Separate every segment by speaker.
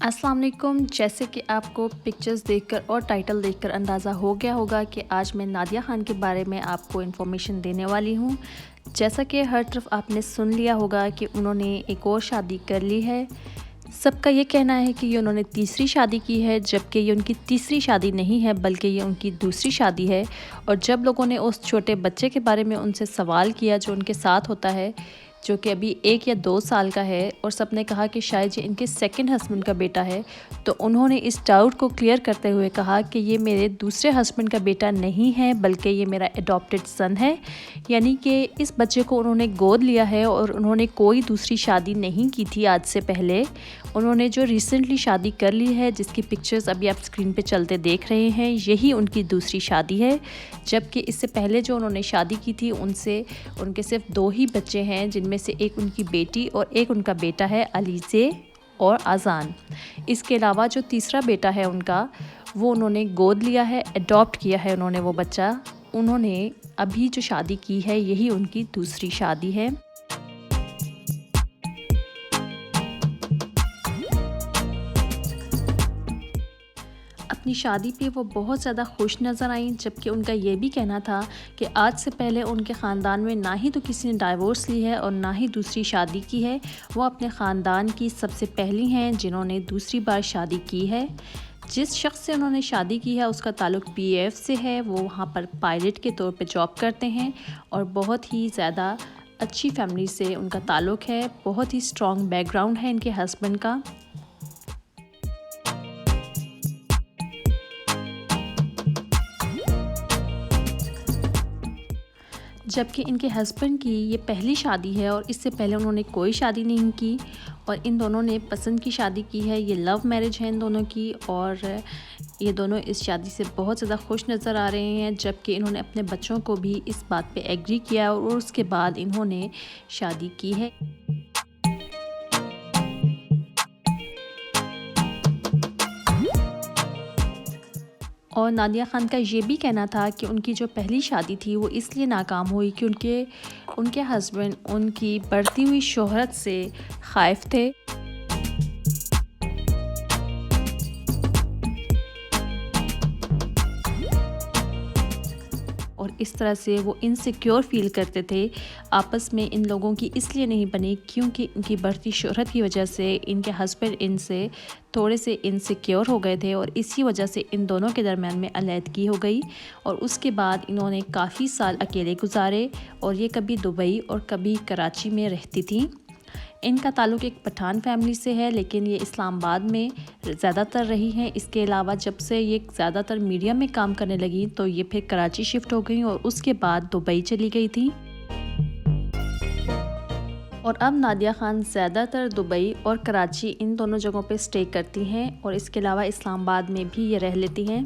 Speaker 1: अस्सलाम वालेकुम। जैसे कि आपको पिक्चर्स देखकर और टाइटल देखकर अंदाज़ा हो गया होगा कि आज मैं नादिया ख़ान के बारे में आपको इन्फॉर्मेशन देने वाली हूँ। जैसा कि हर तरफ आपने सुन लिया होगा कि उन्होंने एक और शादी कर ली है। सबका ये कहना है कि ये उन्होंने तीसरी शादी की है, जबकि ये उनकी तीसरी शादी नहीं है बल्कि ये उनकी दूसरी शादी है। और जब लोगों ने उस छोटे बच्चे के बारे में उनसे सवाल किया जो उनके साथ होता है, जो कि अभी 1 या 2 साल का है, और सबने कहा कि शायद ये इनके सेकंड हस्बैंड का बेटा है, तो उन्होंने इस डाउट को क्लियर करते हुए कहा कि ये मेरे दूसरे हस्बैंड का बेटा नहीं है बल्कि ये मेरा एडॉप्टेड सन है। यानी कि इस बच्चे को उन्होंने गोद लिया है और उन्होंने कोई दूसरी शादी नहीं की थी आज से पहले। उन्होंने जो रिसेंटली शादी कर ली है, जिसकी पिक्चर्स अभी आप स्क्रीन पे चलते देख रहे हैं, यही उनकी दूसरी शादी है। जबकि इससे पहले जो उन्होंने शादी की थी उनके सिर्फ 2 ही बच्चे हैं, जिनमें से एक उनकी बेटी और एक उनका बेटा है अलीज़े और अज़ान। इसके अलावा जो तीसरा बेटा है उनका, वो उन्होंने गोद लिया है, अडॉप्ट किया है उन्होंने वो बच्चा। उन्होंने अभी जो शादी की है यही उनकी दूसरी शादी है। अपनी शादी पे वो बहुत ज़्यादा खुश नज़र आईं, जबकि उनका ये भी कहना था कि आज से पहले उनके ख़ानदान में ना ही तो किसी ने डाइवोर्स ली है और ना ही दूसरी शादी की है। वो अपने ख़ानदान की सबसे पहली हैं जिन्होंने दूसरी बार शादी की है। जिस शख्स से उन्होंने शादी की है उसका ताल्लुक़ पीएफ से है। वो वहाँ पर पायलट के तौर पे जॉब करते हैं और बहुत ही ज़्यादा अच्छी फैमिली से उनका ताल्लुक़ है। बहुत ही स्ट्रॉन्ग बैकग्राउंड है इनके हस्बैंड का। जबकि इनके हस्बैंड की ये पहली शादी है और इससे पहले उन्होंने कोई शादी नहीं की, और इन दोनों ने पसंद की शादी की है। ये लव मैरिज है इन दोनों की, और ये दोनों इस शादी से बहुत ज़्यादा खुश नज़र आ रहे हैं। जबकि इन्होंने अपने बच्चों को भी इस बात पे एग्री किया और उसके बाद इन्होंने शादी की है। और नादिया ख़ान का ये भी कहना था कि उनकी जो पहली शादी थी वो इसलिए नाकाम हुई कि उनके हस्बैंड उनकी बढ़ती हुई शोहरत से ख़ाइफ़ थे। और इस तरह से वो इनसिक्योर फ़ील करते थे। आपस में इन लोगों की इसलिए नहीं बनी क्योंकि उनकी बढ़ती शोहरत की वजह से इनके हस्बैंड इनसे थोड़े से इनसिक्योर हो गए थे, और इसी वजह से इन दोनों के दरमियान में अलहदगी हो गई। और उसके बाद इन्होंने काफ़ी साल अकेले गुजारे, और ये कभी दुबई और कभी कराची में रहती थी। इनका ताल्लुक़ एक पठान फैमिली से है, लेकिन ये इस्लामाबाद में ज़्यादातर रही हैं। इसके अलावा जब से ये ज़्यादातर मीडिया में काम करने लगी तो ये फिर कराची शिफ्ट हो गई और उसके बाद दुबई चली गई थी। और अब नादिया ख़ान ज़्यादातर दुबई और कराची इन दोनों जगहों पे स्टे करती हैं, और इसके अलावा इस्लामाबाद में भी ये रह लेती हैं।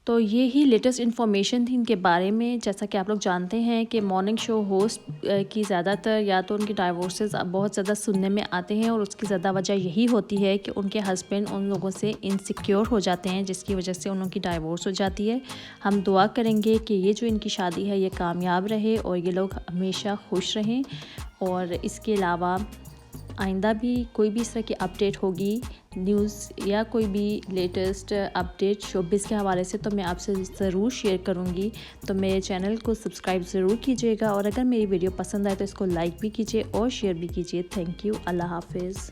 Speaker 1: तो ये ही लेटेस्ट इन्फॉर्मेशन थी इनके बारे में। जैसा कि आप लोग जानते हैं कि मॉर्निंग शो होस्ट की ज़्यादातर या तो उनकी डाइवोर्सेस बहुत ज़्यादा सुनने में आते हैं, और उसकी ज़्यादा वजह यही होती है कि उनके हस्बैंड उन लोगों से इनसिक्योर हो जाते हैं, जिसकी वजह से उन लोगों की डाइवोर्स हो जाती है। हम दुआ करेंगे कि ये जो इनकी शादी है ये कामयाब रहे और ये लोग हमेशा खुश रहें। और इसके अलावा आइंदा भी कोई भी इस तरह की अपडेट होगी, न्यूज़ या कोई भी लेटेस्ट अपडेट शोबिज़ के हवाले से, तो मैं आपसे ज़रूर शेयर करूँगी। तो मेरे चैनल को सब्सक्राइब ज़रूर कीजिएगा, और अगर मेरी वीडियो पसंद आए तो इसको लाइक भी कीजिए और शेयर भी कीजिए। Thank you. अल्लाह हाफ़िज़।